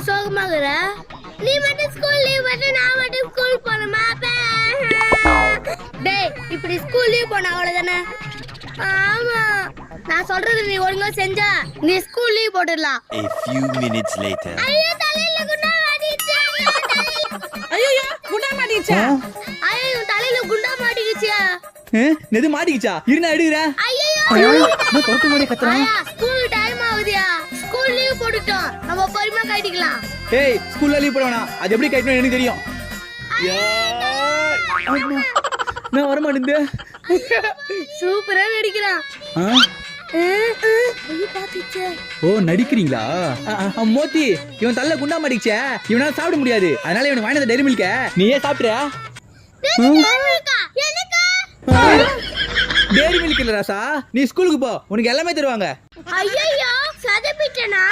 சோகமாகற? நீ மட்டும் school leave பண்ண, நான் மட்டும் ஸ்கூல் போணுமா? டேய், இப்படி ஸ்கூல் லீவ் போனா அவ்வளவுதானே? ஆமா, நான் சொல்றது நீ ஒழுங்கா செஞ்சா நீ ஸ்கூல் லீவ் போட்டுடலாம். A few minutes later. ஐயோ, தலையில குண்டா மாட்டிச்சு. ஐயோ குண்டா மாட்டிச்சா? ஐயோ, தலையில குண்டா மாட்டிக்கிச்சு. நெது மாட்டிக்கிச்சா? இருனா எடுக்குறேன். ஐயோ, நான் தொட்டு மாடி கத்துறேன். ஆயா, ஸ்கூல் டைம் ஆகுதியா? ஸ்கூல் லீவ் போட்டுட்டோம், நம்ம பொறுமையா கட்டிக்கலாம். ஏய், ஸ்கூல்ல லீவ் போட வேணாம். அது எப்படி கட்டணும் எனக்கு தெரியும். நான் வர மாட்டேன். சூப்பரா நடிக்கிறான். ஓ, நடிக்கிறீங்களா? மோத்தி, இவன் தள்ள குண்டா மாட்டிச்சே, இவனால சாப்பிட முடியாது. அதனால இவனுக்கு வாங்கினது டைரி மில்க நீயே சாப்பிடுறியா? டைரி மில்க் இல்ல ராசா, நீ ஸ்கூலுக்கு போ, உனக்கு எல்லாமே தருவாங்க. ஐயோ, சதப்பிட்டனா?